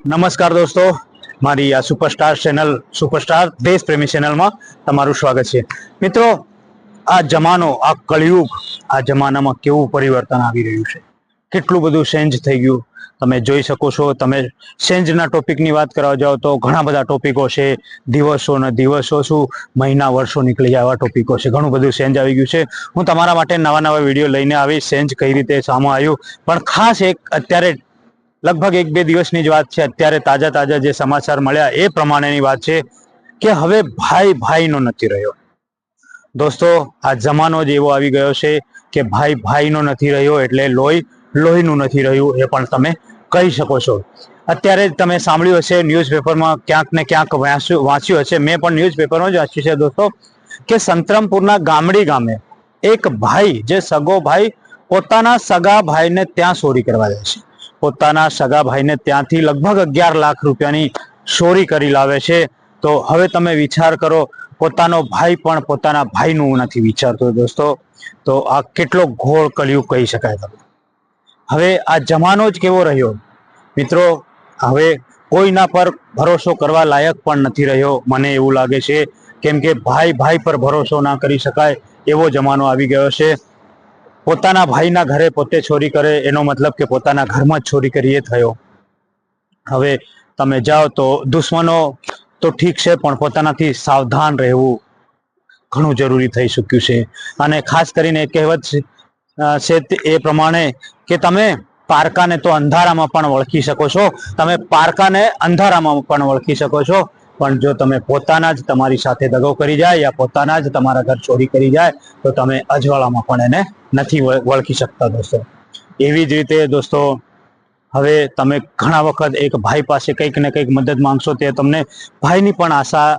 નમસ્કાર દોસ્તો, મારી આ સુપરસ્ટાર ચેનલ સુપરસ્ટાર દેશ પ્રેમી ચેનલમાં તમારું સ્વાગત છે. મિત્રો, આ જમાનો, આ કળિયુગ, આ જમાનામાં કેવું પરિવર્તન આવી રહ્યું છે, કેટલું બધું ચેન્જ થઈ ગયું તમે જોઈ શકો છો. તમે ચેન્જના ટોપિકની વાત કરવા જાઓ તો ઘણા બધા ટોપિકો છે. દિવસો ને દિવસો શું મહિના વર્ષો નીકળી જાય એવા ટોપિકો છે. ઘણું બધું ચેન્જ આવી ગયું છે. હું તમારા માટે નવા નવા વિડીયો લઈને આવીશ. ચેન્જ કઈ રીતે સામે આવ્યું, પણ ખાસ એક અત્યારે લગભગ 1-2 દિવસની જ વાત છે. અત્યારે તાજા જે સમાચાર મળ્યા એ પ્રમાણેની વાત છે કે હવે ભાઈ ભાઈનો નથી રહ્યો. દોસ્તો, આ જમાનો જ એવો આવી ગયો છે કે ભાઈ ભાઈનો નથી રહ્યો એટલે લોહી લોહીનું નથી રહ્યું, એ પણ તમે કહી શકો છો. અત્યારે તમે સાંભળ્યું હશે, ન્યૂઝપેપરમાં ક્યાંક ને ક્યાંક વાંચ્યું હશે, મેં પણ ન્યૂઝપેપરમાં જ વાંચ્યું છે દોસ્તો, કે સંતરામપુરના ગામડી ગામે એક ભાઈ, જે સગો ભાઈ, પોતાના સગા ભાઈને ત્યાં ચોરી કરવા જાય છે. પોતાના સગા ભાઈને ત્યાંથી લગભગ 11 લાખ રૂપિયાની ચોરી કરી લાવે છે. તો હવે તમે વિચાર કરો, પોતાનો ભાઈ પણ પોતાના ભાઈનું નથી વિચારતો દોસ્તો. તો આ કેટલો ઘોર કળિયુગ કહી શકાય તમે. હવે આ જમાનો જ કેવો રહ્યો મિત્રો. હવે કોઈના પર ભરોસો કરવા લાયક પણ નથી રહ્યો, મને એવું લાગે છે. કેમ કે ભાઈ ભાઈ પર ભરોસો ના કરી શકાય એવો જમાનો આવી ગયો છે. પોતાના ભાઈના ઘરે પોતે ચોરી કરે એનો મતલબ કે પોતાના ઘરમાં જ ચોરી કરી એ થયો. હવે તમે જાઓ તો દુશ્મનો તો ઠીક છે, પણ પોતાનાથી સાવધાન રહેવું ઘણું જરૂરી થઈ ચૂક્યું છે. અને ખાસ કરીને કહેવત છે એ પ્રમાણે કે તમે પારકાને તો અંધારામાં પણ ઓળખી શકો છો, તમે પારકાને અંધારામાં પણ ઓળખી શકો છો, પણ જો તમે પોતાના જ તમારી સાથે દગો કરી જાય યા પોતાના જ તમારા ઘર ચોરી કરી જાય તો તમે અજવાળામાં પણ એને નથી ઓળખી શકતા દોસ્તો. એવી જ રીતે દોસ્તો, હવે તમે ઘણા વખત એક ભાઈ પાસે કંઈક ને કંઈક મદદ માંગશો તે તમને ભાઈની પણ આશા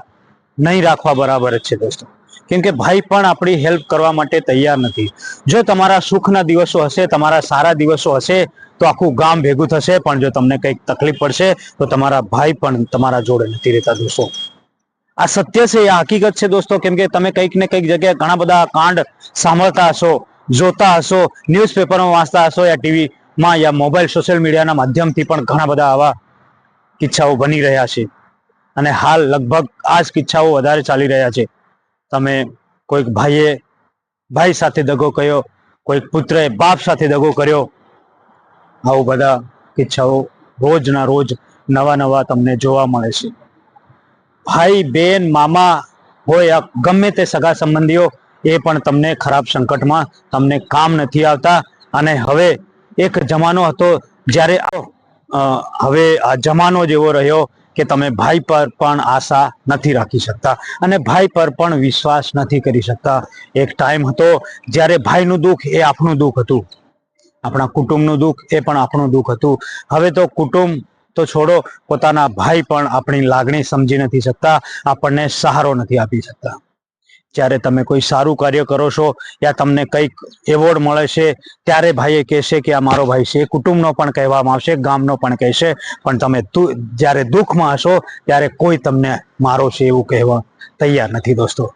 નહીં રાખવા બરાબર જ છે દોસ્તો. કેમ કે ભાઈ પણ આપણી હેલ્પ કરવા માટે તૈયાર નથી. જો તમારા સુખના દિવસો હશે, તમારા સારા દિવસો હશે તો આખું ગામ ભેગું થશે, પણ જો તમને કંઈક તકલીફ પડશે તો તમારા ભાઈ પણ તમારા જોડે નથી રહેતા દોસ્તો. આ સત્ય છે, આ હકીકત છે દોસ્તો. કેમ કે તમે કંઈક ને કંઈક જગ્યાએ ઘણા બધા કાંડ સાંભળતા હશો, જોતા હશો, ન્યૂઝપેપરમાં વાંચતા હશો, યા ટીવીમાં યા મોબાઈલ સોશિયલ મીડિયાના માધ્યમથી પણ ઘણા બધા આવા કિસ્સાઓ બની રહ્યા છે. અને હાલ લગભગ આ જ કિસ્સાઓ વધારે ચાલી રહ્યા છે. તમે કોઈક ભાઈએ ભાઈ સાથે દગો કર્યો, કોઈક પુત્રએ બાપ સાથે દગો કર્યો, આવું બધા કિસ્સાઓ રોજના રોજ નવા નવા તમને જોવા મળે છે. ભાઈ, બેન, મામા હોય, ગમે તે સગા સંબંધીઓ, એ પણ તમને ખરાબ સંકટમાં તમને કામ નથી આવતા. અને હવે એક જમાનો હતો જ્યારે હવે આ જમાનો જ એવો રહ્યો કે તમે ભાઈ પર પણ આશા નથી રાખી શકતા અને ભાઈ પર પણ વિશ્વાસ નથી કરી શકતા. એક ટાઈમ હતો જ્યારે ભાઈનું દુઃખ એ આપણું દુઃખ હતું, આપણા કુટુંબનું દુઃખ એ પણ આપણું દુઃખ હતું. હવે તો કુટુંબ તો છોડો, પોતાના ભાઈ પણ આપણી લાગણી સમજી નથી શકતા, આપણને સહારો નથી આપી શકતા. જ્યારે તમે કોઈ સારું કાર્ય કરો છો યા તમને કંઈક એવોર્ડ મળે છે ત્યારે ભાઈએ કહેશે કે આ મારો ભાઈ છે, કુટુંબનો પણ કહેવામાં આવશે, ગામનો પણ કહેશે, પણ તમે જ્યારે દુઃખમાં હશો ત્યારે કોઈ તમને મારો છે એવું કહેવા તૈયાર નથી દોસ્તો.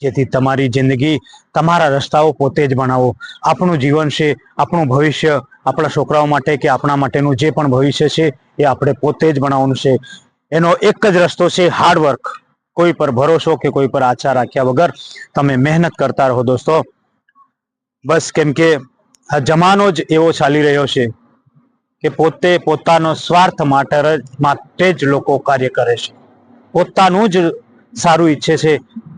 જેથી તમારી જિંદગી, તમારા રસ્તાઓ પોતે જ બનાવો. આપણું જીવન છે, આપણું ભવિષ્ય, આપણા છોકરાઓ માટે કે આપણા માટેનું જે પણ ભવિષ્ય છે એ આપણે પોતે જ બનાવવાનું છે. એનો એક જ રસ્તો છે, હાર્ડવર્ક. કોઈ પર ભરોસો કે કોઈ પર આશા રાખ્યા વગર તમે મહેનત કરતા રહો દોસ્તો. બસ, કેમ કે આ જમાનો જ એવો ચાલી રહ્યો છે કે પોતે પોતાનો સ્વાર્થ માટે જ લોકો કાર્ય કરે છે, પોતાનું જ સારું ઈચ્છે છે.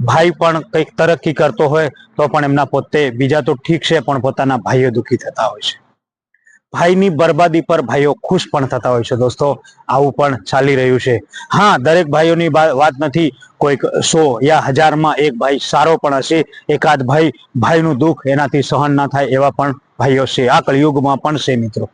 ભાઈ પણ કંઈક તરક્કી કરતો હોય તો પણ એમના પોતે, બીજા તો ઠીક છે, પણ પોતાના ભાઈઓ દુઃખી થતા હોય છે. ભાઈની બરબાદી પર ભાઈઓ ખુશ પણ થતા હોય છે દોસ્તો. આવું પણ ચાલી રહ્યું છે. હા, દરેક ભાઈઓની વાત નથી, કોઈક 100 યા 1000માં એક ભાઈ સારો પણ હશે. એકાદ ભાઈ, ભાઈનું દુઃખ એનાથી સહન ના થાય એવા પણ ભાઈઓ છે, આ કળિયુગમાં પણ છે મિત્રો.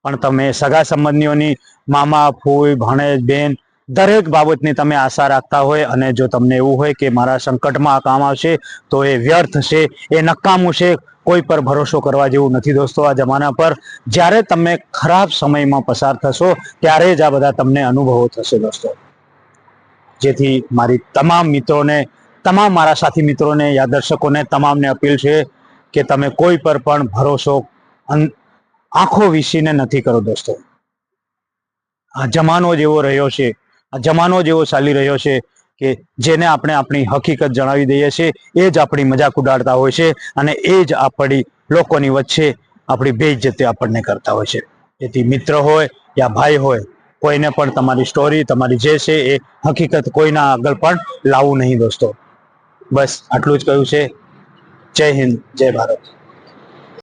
પણ તમે સગા સંબંધીઓની, મામા, ફોઈ, ભાણેજ, બેન, દરેક બાબતની તમે આશા રાખતા હોય અને જો તમને એવું હોય કે મારા સંકટમાં આ કામ આવશે, તો એ વ્યર્થ છે, એ નકામું છે. કોઈ પર ભરોસો કરવા જેવું નથી દોસ્તો આ જમાના પર. જ્યારે તમે ખરાબ સમયમાં પસાર થશો ત્યારે જ આ બધા તમને અનુભવો થશે દોસ્તો. જેથી મારી તમામ મિત્રોને, તમામ મારા સાથી મિત્રોને, યા દર્શકોને, તમામને અપીલ છે કે તમે કોઈ પર પણ ભરોસો આંખો વીસીને નથી કરો દોસ્તો. આ જમાનો જ એવો રહ્યો છે, આ જમાનો જ એવો ચાલી રહ્યો છે કે જેને આપણે આપણી હકીકત જણાવી દઈએ છીએ એ જ આપણી મજાક ઉડાડતા હોય છે અને એ જ આપણી લોકોની વચ્ચે આપણી બેઇજ્જતી આપણને કરતા હોય છે. તેથી મિત્ર હોય યા ભાઈ હોય, કોઈને પણ તમારી સ્ટોરી, તમારી જે છે એ હકીકત કોઈના આગળ પણ લાવવું નહીં દોસ્તો. બસ આટલું જ કહ્યું છે. જય હિન્દ, જય ભારત.